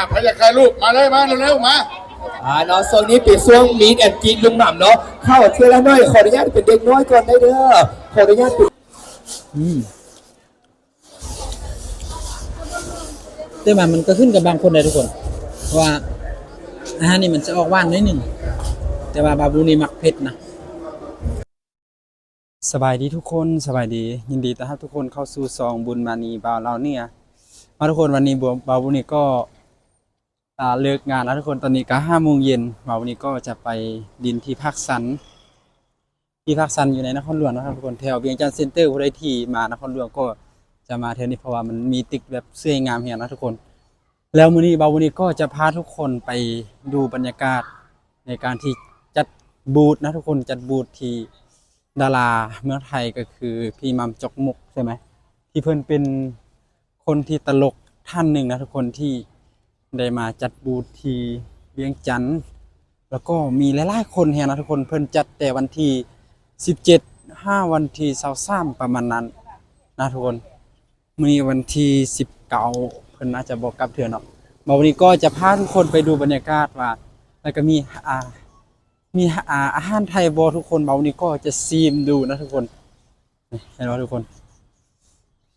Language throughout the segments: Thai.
ใครอยากถ่ายรูปมาเลยมาเร็วๆมาเนาะช่วงนี้เป็นช่วงมีดแอนด์กรีดลุงหม่ำเนาะเข้าเชื่อแล้วน้อยขออนุญาตเป็นเด็กน้อยก่อนได้เด้อขออนุญาตเป็นแต่ว่ามันก็ขึ้นกับบางคนเลยทุกคนเพราะว่าอาหารนี่มันจะออกหวานนิดนึงแต่ว่าบาบูนี่มักเผ็ดนะสบายดีทุกคนสบายดียินดีต้อนรับทุกคนเข้าสู่ซองบุญมานีบาวเราเนี่ยมาทุกคนวันนี้บาวบูนี่ก็เลิกงานแล้วทุกคนตอนนี้ก็5 โมงเย็นบาวบูนี่ก็จะไปดินที่ภาคสันอยู่ในนครหลวงนะครับทุกคนแถวเวียงจันทร์เซ็นเตอร์ผู้ใดที่มานครหลวงก็จะมาแถวนี้เพราะว่ามันมีตึกแบบสวยงามเฮียนะทุกคนแล้วมื้อนี้บาวบูนี่ก็จะพาทุกคนไปดูบรรยากาศในการที่จัดบูธนะทุกคนจัดบูธที่ดาราเมืองไทยก็คือพี่มัมจกมกใช่ไหมที่เพิ่นเป็นคนที่ตลกท่านหนึ่งนะทุกคนที่ได้มาจัดบูธที่เวียงจันทร์แล้วก็มีหลายๆคนเฮียนะทุกคนเพิ่นจัดแต่วันที่17 5วันที่23ประมาณนั้นนะทุกคนมื้อนี้วันที่19เพิ่นน่าจะบอกกลับเถื่อนเนาะวันนี้ก็จะพาทุกคนไปดูบรรยากาศว่าแล้วก็มีอาหารไทยบอทุกคนวันนี้ก็จะซีมดูนะทุกคนเห็นไหมทุกคน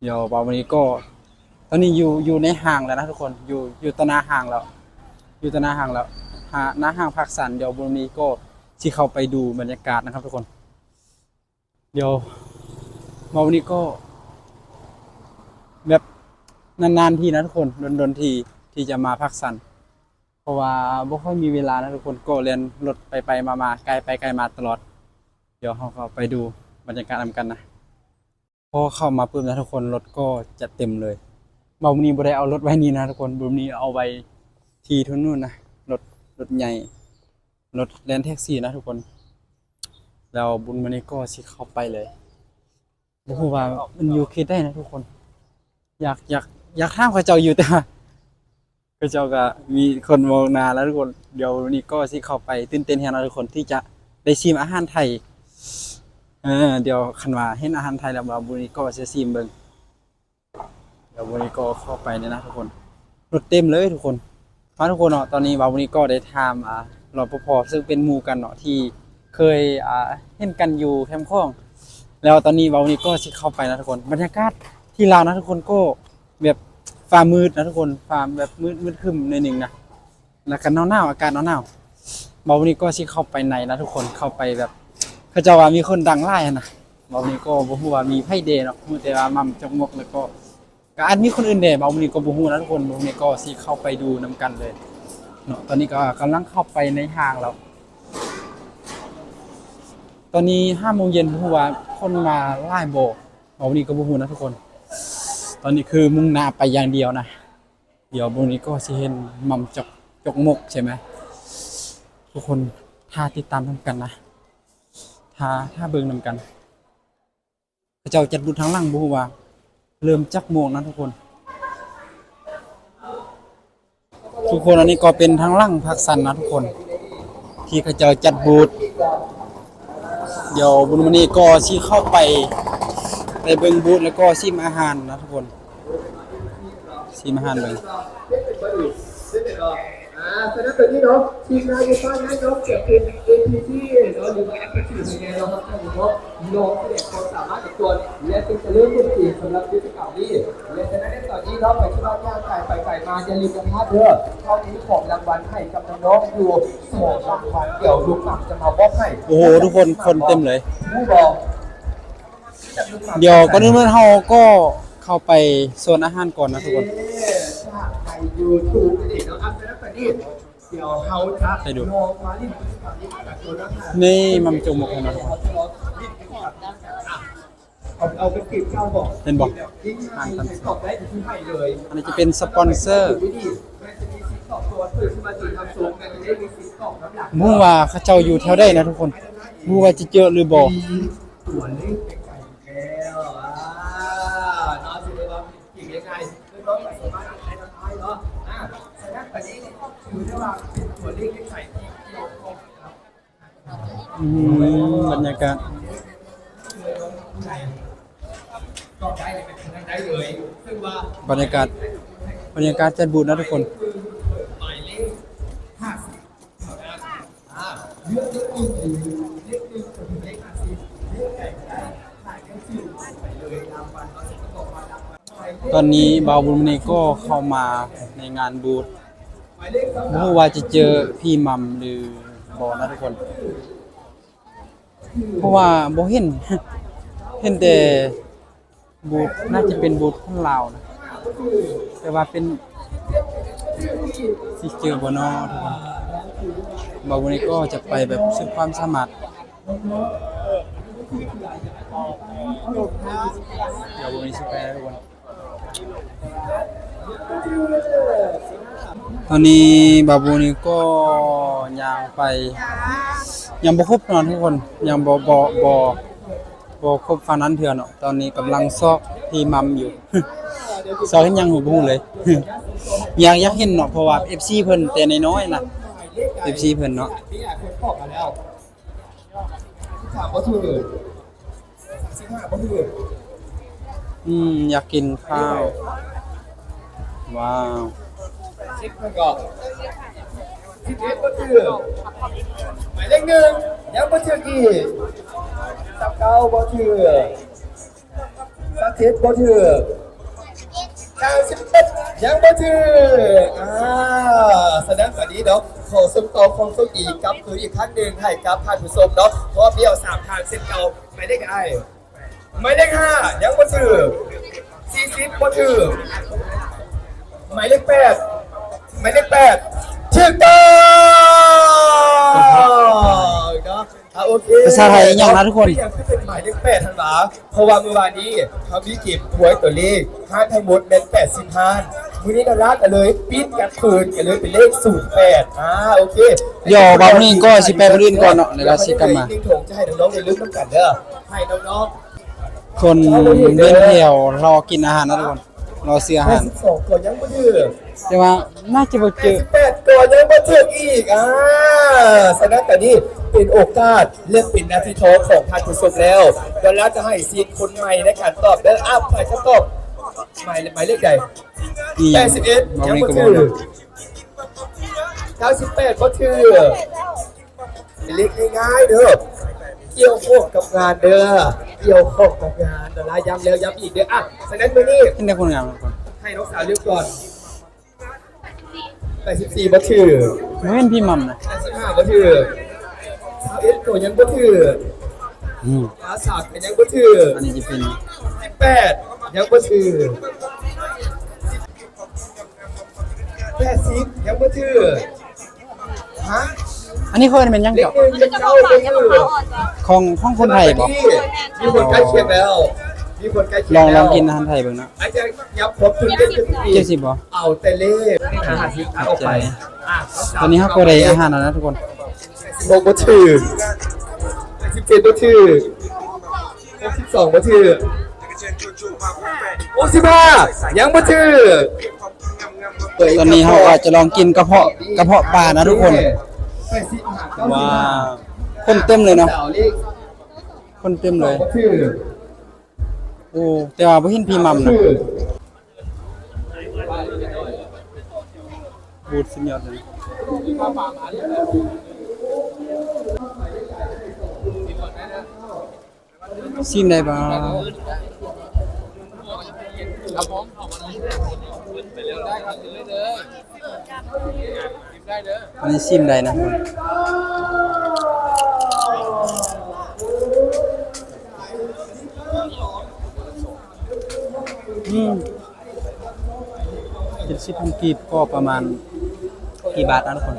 เดี๋ยววันนี้ก็ตอนนี้อยู่ในห้างแล้วนะทุกคนอยู่ตนาห้างแล้วอยู่ตนาห้างแล้วหน้าห้างภาคสันเดี๋ยววันนี้ก็ที่เข้าไปดูบรรยากาศนะครับทุกคนเดี๋ยววันนี้ก็แบบนานๆทีนะทุกคนดนที่จะมาภาคสันเพราะว่าบ่ค่อยมีเวลานะทุกคนก็เรียนรถไปมาไกลไปไกลมาตลอดเดี๋ยวเราก็ไปดูบรรยากาศกันนะพอเข้ามาปุ๊บนะทุกคนรถก็จะเต็มเลยวันนี้บ่ได้เอารถไว้นี่นะทุกคนวันนี้เอาไว้ที่ทุนนู่นนะรถใหญ่รถแลนแท็กซี่นะทุกคนแล้วบุญวันนี้ก็สิเข้าไปเลยบ่ฮู้ว่ามันอยู่เขตได้นะทุกคนอยากถามเขาเจ้าอยู่แต่เขาเจ้าก็มีคนมองหน้าแล้วทุกคนเดี๋ยววันนี้ก็สิเข้าไปตื่นเต้นแฮะนะทุกคนที่จะได้ชิมอาหารไทยเดี๋ยวคันว่าเห็นอาหารไทยแล้วบ่บุญนี้ก็สิชิมเบิ่งเดี๋ยววันนี้ก็เข้าไปเลยนะทุกคนรถเต็มเลยทุกคนมาทุกคนเนาะตอนนี้วันนี้ก็ได้ถามรปภซึ่งเป็นหมู่กันเนาะที่เคยเห็นกันอยู่แคมป์คลองแล้วตอนนี้วันนี้ก็สิเข้าไปนะทุกคนบรรยากาศที่ลาวนะทุกคนก็แบบฟ้ามืดนะทุกคนฟ้าแบบมืดครึ้มหน่อยนึงนะแล้วก็หนาวอากาศหนาววันนี้ก็สิเข้าไปในนะทุกคนเข้าไปแบบเขาเจ้าว่ามีคนดังหลายนะวันนี้ก็บ่ฮู้ว่ามีไผเดเนาะฮู้แต่ว่ามัมจกมกแล้วก็อาจมีคนอื่นเด้วันนี้ก็บ่ฮู้นะทุกคนวันนี้ก็สิเข้าไปดูนำกันเลยเนาะตอนนี้ก็กำลังเข้าไปในห้างแล้วตอนนี้5 โมงเย็นฮู้ว่าคนมาหลายบ่วันนี้ก็บ่ฮู้นะทุกคนตอนนี้คือมุ่งหน้าไปอย่างเดียวนะเดี๋ยววันนี้ก็สิเห็นมัมจกมกใช่ไหมทุกคนถ้าติดตามนำกันนะถ้าเบิ่งนำกันเจ้าจัดบุญทางหลังบ่ฮู้ว่าเริ่มจักโมงนะทุกคนอันนี้ก็เป็นทางหลังภาคสันนะทุกคนที่เขาเจ้าจัดบูธเดี๋ยวบุญวันนี้ก็สิเข้าไปเบิ่งบูธแล้วก็ชิมอาหารนะทุกคนชิมอาหารเลยฉะนั้นตอนนี้เนาะทีมงานอยู่ตอนนี้เนาะเก็บเป็น APT เนาะหรือว่า Active ยังไงเนาะครับท่านผู้ชมลงเด็กคนสามารถกับตัวและเป็นจะเริ่มต้นปีสำหรับกิจกรรมนี้และฉะนั้นในตอนนี้เนาะไปที่บ้านย่างไก่มาอย่าลืมกันพลาดเด้อเท่านี้ของรางวัลให้กับน้องๆอยู่2 รางวัลเดี๋ยวลูกหม่ำจะมามอบให้โอ้โหทุกคนเต็มเลยผู้บอกเดี๋ยวก่อนอื่นเฮาก็เข้าไปโซนอาหารก่อนนะทุกคนใน YouTube นี่เนาะอัพแล้วตอนนี้เดี๋ยวเฮาจะลองมาที่นี่มัมจงมกนะทุกคนเอาเป็นคลิปเข้าบอกเป็นบอกอ่านตอบได้ที่ให้เลยอันนี้จะเป็นสปอนเซอร์มู่ว่าเขาเจ้าอยู่แถวได้นะทุกคนมู่ว่าจะเจอหรือบ่ตัวเลขไก่แล้วน้องสิได้ว่าอีกยังไงคือน้องสามารถใช้ได้เนาะฉะนั้นประเด็นถือได้ว่าเป็นตัวเลขไก่ที่เกี่ยวข้องครับบรรยากาศก็ได้เลยเป็นได้เลยซึ่งว่าบรรยากาศจัดบูธนะทุกคน เลือกเลขหนึ่งหรือเลขหนึ่งจนถึงเลข50เลขใหญ่ก็ได้ถ่ายเลขชื่อไปเลยตามวันเราจะประกอบมาตามวัน ตอนนี้บาวบุญนี่ก็เข้ามาในงานบูธ หมายเลข ไม่รู้ว่าจะเจอพี่มัมหรือบอนะทุกคน เพราะว่าบ่เห็น เห็นแต่บูธน่าจะเป็นบูธคนลาวนะแต่ว่าเป็นสิเจอบ่เนาะทุกคนบาวบุญนี่ก็จะไปแบบสุดความสามารถเดี๋ยววันนี้สิไปนะทุกคนตอนนี้บาบูนี่ก็ยังไปยังบ่ครบเนาะทุกคนยังบ่ครบฟันนั้นเถื่อเนาะตอนนี้กำลังซอกพี่มัมอยู่ ซอกเห็นยังหูบ่ฮู้เลย อยากเห็นเนาะเพราะว่า FC เพิ่นแต่น้อยๆนะ FC เพิ่นเนาะ ที่อยากคนบอกมาแล้วถามว่าถูกสิถามว่าถูก อยากกินข้าวว้าว คิดมาก่อนคิดเอ็ดว่าถูกหมายเลขหนึ่งยังว่าถูกอีกสับเก้าว่าถูกสักเทสว่าถูก91ยังบ่ถึงแสดงแบบนี้เนาะขอสมต่อความสุขอีกกับคืออีกท่านหนึ่งให้กับท่านผู้ชมเนาะเพราะเบี้ยว3ทางเส้นเก่าไม่ได้ไอ้ไม่ได้5ยังบ่ถึง40บ่ถึงหมายเลข8หมายเลข8ถูกต้องเนาะโอเค ภาษาไทยยังนะทุกคน ยังเป็นหมายเลข8ทันหวาเพราะว่าเมื่อวานนี้เขามีเก็บหวยตัวเลขทั้งหมดเป็น85มื้อนี้เราลากกันเลยปิดกันคืนกันเลยเป็นเลข08โอเค ย่อบางนี่ก็สิไปบรินก่อนเนาะแล้วเราสิกลับมา จริงๆผมจะให้น้องๆได้ลุ้นน้ำกันเด้อให้น้อง คนเดินเที่ยวรอกินอาหารนะทุกคนรอซื้ออา ๆ หาร 52ตัวยังบ่ถึง แต่ว่าน่าจะบ่เจอ 88ตัวยังบ่ถึงอีกฉะนั้นแต่นี่เป็นโอกาสเลือกเป็นนาทีทองของท่านผู้ชมแล้วเดี๋ยวเราจะให้ซีดคนใหม่ในการตอบเด้อใครจะตอบหมายเลขใด อีหยัง 81 บาง ยัง นี่ บ่ ก็ ถึ บ่ ง รู้ 98บ่ถึงเป็นเลขง่ายๆเด้อเกี่ยวข้องกับงานเด้อเกี่ยวข้องกับงานเดี๋ยวเราย้ำแล้วย้ำอีกเด้อฉะนั้นมื้อนี้ เห็นแต่คนงามทุกคน ให้น้องสาวเลือกก่อน84บ่ถึง บ่เห็นพี่มัมนะ 85บ่ถึง21ตัวยังบ่ถึง3ก็ยังบ่ถึง อันนี้จะเป็น 18ยังบ่ถึง80ยังบ่ถึงฮะ อันนี้เขาเป็นหยัง เลข เจ้า หนึ่งยังเก้าบ่ถึง ของคนไทยบ่ มีคนใกล้เคียงแล้วมีคนใกล้เคีย ล ง อง แล้ว กินอาหารไทยเบิ่งนะ อาจารย์ยับครบทุกเลขทุกปี 70บ่ เอาแต่เลขอาหารที่เอาไป ตอนนี้เฮาก็ได้อาหารแล้วนะทุกคน 16บ่ถึง17บ่ถึง12บ่ถึง65ยังบ่ถึง ตอนนี้เฮาก็จะลองกินกระเพาะปลานะทุกคนว้าวคนเต็มเลยเนาะคนเต็มเลย โอ้แต่ว่าบ่เห็นพี่มัมนะบูดสุดยอดเลยซิมได้บ่อันนี้ซิมได้นะ70,000กีบก็ประมาณกี่บาทนะทุกคน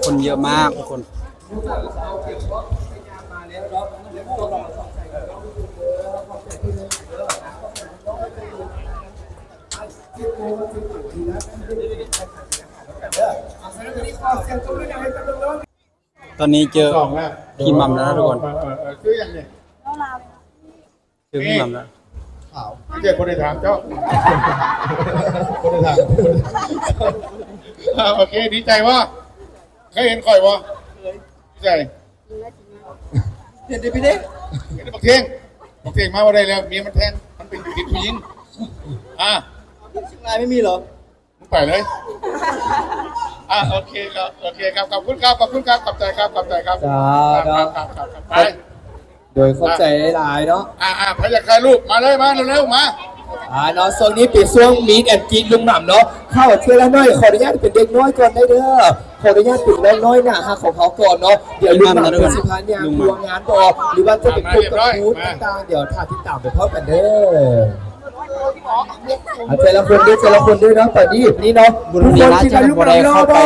คนเยอะมากทุกคนตอนนี้เจอพี่มัมแล้วนะทุกคน คืออย่างนี้ เจอพี่มัมแล้ว ข่าวเจ้าคนได้ถามเจ้าคนได้ถามโอเคดีใจว่าเคยเห็นข่อยวะดีใจ เห็นดิพี่เด้ เห็นบักเท่ง บอกเก่งมาว่าได้แล้วเมียมันแทงมันเป็นติดผู้หญิงชิงรายไม่มีเหรอมึงไปเลยโอเคครับโอเคครับขอบคุณครับขอบคุณครับขอบใจครับขอบใจครับครับไปโดยเข้าใจหลายเนาะใครอยากถ่ายรูปมาเลยมาเร็วๆมาเนาะช่วงนี้เป็นช่วงมีดแอนด์กินลุงหม่ำเนาะเข้าเชื่อแล้วน้อยขออนุญาตเป็นเด็กน้อยก่อนได้เด้อขออนุญาตเป็นเด็กน้อยนะฮะของเขาก่อนเนาะเดี๋ยวลุงหม่ำเป็นสิพันยางดวงงานต่อหรือว่าจะเป็นกลุ่มกับทูตต่างๆเดี๋ยวถ่ายติดตามไปพร้อมกันเด้อแต่ละคนด้วยเนาะตอนนี้นี่เนาะบุญนี้น่าจะบ่ได้เข้าไป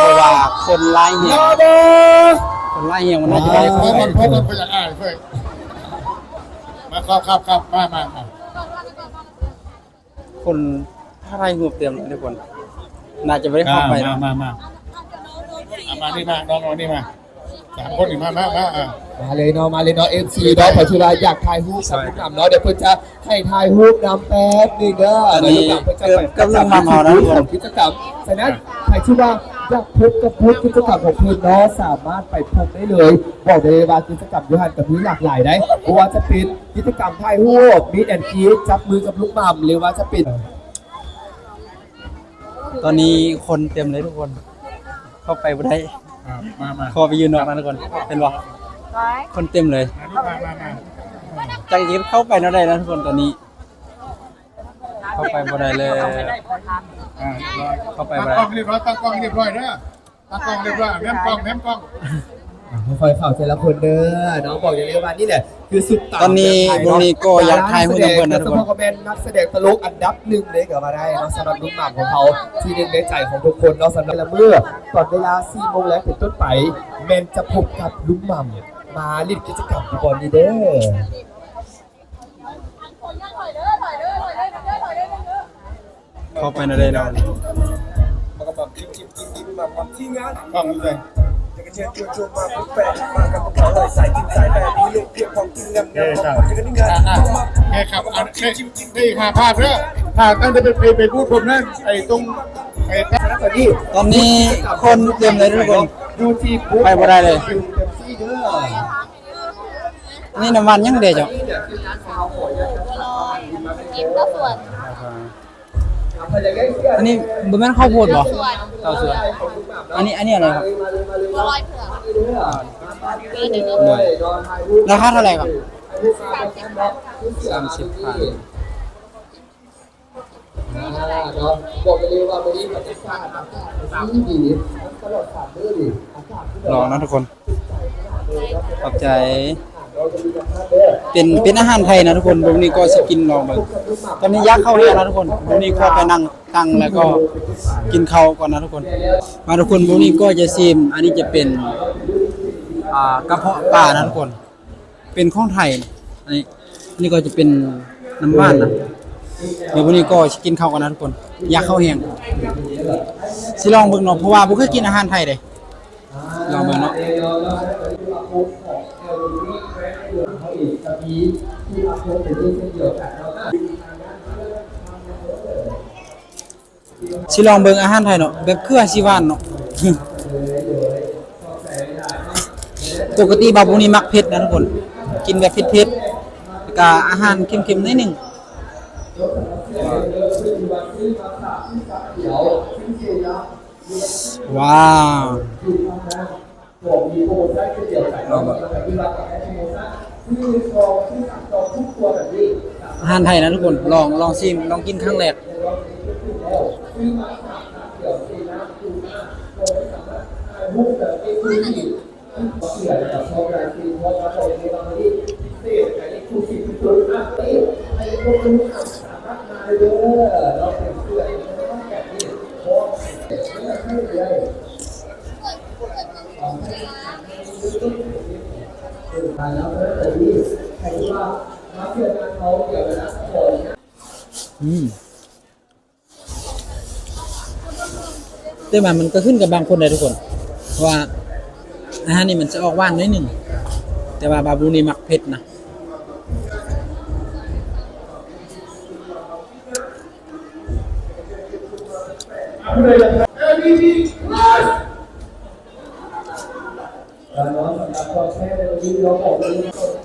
เพราะว่าคนไล่เหี้ยมันน่าจะได้เข้าไปเพราะมันอยากอ่านเพื่อนมาครับมาคนถ้าไรหูเตรียมเลยทุกคนน่าจะไม่ได้เข้าไปมานี่มาน้องนี่มา3 คนนี่มาเลยเนาะFC เนาะขอชุราอยากถ่ายรูปกับลุงหม่ำเนาะเดี๋ยวเพื่อนจะให้ถ่ายรูปนำแป๊บนึงเด้อนี่กำลังมาเอานะทุกคนกิจกรรมฉะนั้นใครที่ว่าอยากพบกับกิจกรรมของเพื่อนเนาะสามารถไปพบได้เลยบอกเลยว่ากิจกรรมยูฮันกับนี้หลากหลายได้เพราะว่าจะเป็นกิจกรรมถ่ายรูปมีดแอนด์กีดจับมือกับลุงหม่ำหรือว่าจะเป็นตอนนี้คนเต็มเลยทุกคนเข้าไปบ่ได้มาขอไปยืนนอกนะทุกคนเป็นบ่คนเต็มเลยจังยิบเข้าไปนั่นได้นะทุกคนตอนนี้เข้าไปบ่ได้เลยเข้าไปบ่ได้ตั้งกล้องเรียบร้อยเด้อตั้งกล้องเรียบร้อยแนมกล้องคอยเข่าเจริญคนเด้อน้องบอกอย่างนี้ว่านี่แหละคือสุดตอนนี้บุญนี้ก็อยากถ่ายหุ้นกับเพื่อนนะทุกคนก็เป็นนักแสดงตลกอันดับ1เลยก็มาได้เนาะสำหรับลุงหม่ำของเขาที่หนึ่งในใจของทุกคนเนาะสำหรับเมื่อตอนเวลา 4 โมงแล้วเป็นต้นไปแมนจะพบกับลุงหม่ำมาเล่นกิจกรรมที่บอลนี้เด้อเข้าไปนะได้เนาะมันก็แบบจิ้มแบบที่งานกล้องเลยเชิญชวนมาพบแปะมากับพวกเขาเลยสายกินสายแบบนี้เลยเพียงของกินงามๆของจะกันงานครับนี่หาภาพเด้อถ้าตั้งแต่ไปพูดผมนั่นไอ้ตรงไอ้ตอนนี้คนเต็มเลยทุกคนไปบ่ได้เลยนี่น้ำมันยังเด็ดจ้ะอันนี้บุญแม่นข้าวโพดบ่ข้าวสวยอันนี้อะไรครับลอยเผือกราคาเท่าไหร่ครับ30 บาทบอกเลยว่าวันนี้บรรยากาศดีตลอด3 เดือนดิอากาศลองนะทุกคนขอบใจเป็นอาหารไทยนะทุกคนตรงนี้ก็สกินลองแบบตอนนี้ยักเข้าเรียนนะทุกคนตรงนี้ก็ไปนั่งตั้งแล้วก็กินข้าวก่อนนะทุกคนมาทุกคนตรงนี้ก็จะซิมอันนี้จะเป็นกระเพาะปลานะทุกคนเป็นของไทยอันนี้ก็จะเป็นน้ำว่านนะเดี๋ยววันนี้ก็กินข้าวกันนะทุกคนอยากข้าวแห้งสิลองเบิ่งเนาะเพราะว่าบ่เคยกินอาหารไทยเลยลองเบิ่งเนาะสิลองเบิ่งอาหารไทยเนาะแบบคืออาชีวานเนาะ ปกติบาบูนี่มักเผ็ดนะทุกคนกินแบบเผ็ดๆแล้วก็อาหารเค็มๆนิดนึงว้าวอาหารไทยนะทุกคนลองชิมลองกินครั้งแรกแต่ว่ามันก็ขึ้นกับบางคนเลยทุกคนว่าอาหารนี่มันจะออกหวานนิดนึงแต่ว่าบาบูนี่มักเผ็ดนะ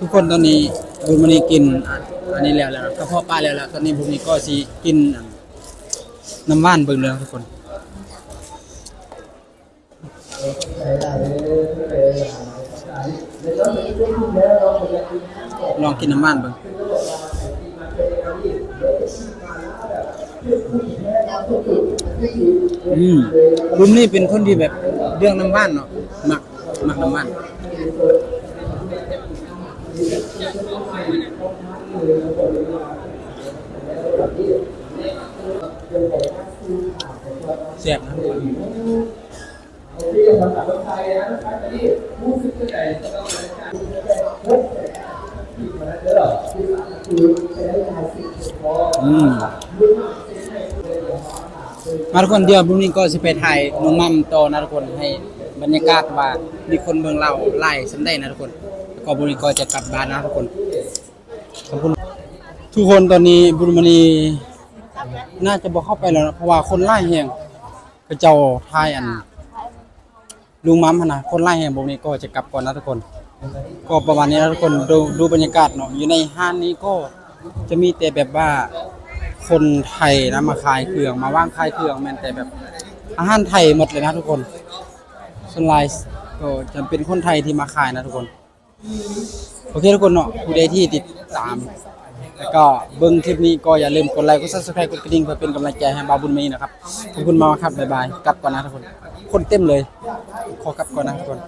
ทุกคนตอนนี้บุญมณีกินอันนี้แล้วกระเพาะปลาแล้วตอนนี้บุญมณีก็สิกินน้ำว่านเบิ่งเลยทุกคนลองกินน้ำว่านเบิ่งบุญนี่เป็นคนที่แบบเรื่องน้ำว่านเนาะมักน้ำว่านเสียบนะมาทุกคนเดียวพรุ่งนี้ก็สิไปถ่ายน้องมั่มต่อนะทุกคนให้บรรยากาศว่ามีคนเมืองเราไล่สำได้นะทุกคนแล้วก็พรุ่งนี้ก็จะกลับบ้านนะทุกคนขอบคุณทุกคนตอนนี้บุญมณีน่าจะบอกเข้าไปแล้วนะเพราะว่าคนไล่แหงก็เจ้าทายอันลุงมัมนะคนไล่แหงพวกนี้ก็จะกลับก่อนนะทุกคนก็ประมาณนี้นะทุกคนดูบรรยากาศเนาะอยู่ในห้างนี้ก็จะมีแต่แบบว่าคนไทยนะมาขายเครื่องมาว่างขายเครื่องแม้แต่แบบอาหารไทยหมดเลยนะทุกคนส่วนไลน์ก็จะเป็นคนไทยที่มาขายนะทุกคนโอเคทุกคนเนาะผู้ใดที่ติดตามแล้วก็เบิ่งคลิปนี้ก็อย่าลืมกดไลค์กด Subscribe กดกระดิ่งเพื่อเป็นกำลังใจให้บ่าวบุญมีนะครับขอบคุณมากครับบ๊ายบายกลับก่อนนะทุกคนคนเต็มเลยขอกลับก่อนนะทุกคน